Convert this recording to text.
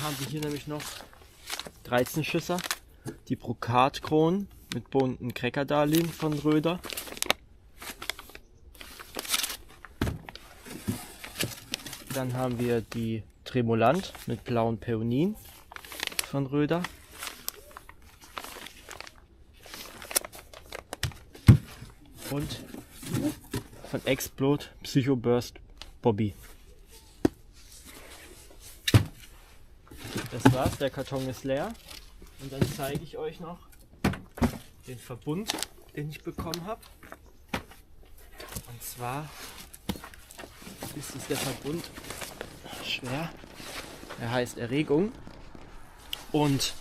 haben wir hier nämlich noch 13 Schüsser, die Brokatkronen mit bunten Cracker-Darlehen von Röder. Dann haben wir die Tremolant mit blauen Peonien von Röder. Und von Explode Psycho Burst Bobby. Das war's, der Karton ist leer. Und dann zeige ich euch noch den Verbund, den ich bekommen habe. Und zwar ist es der Verbund schwer. Er heißt Erregung. Und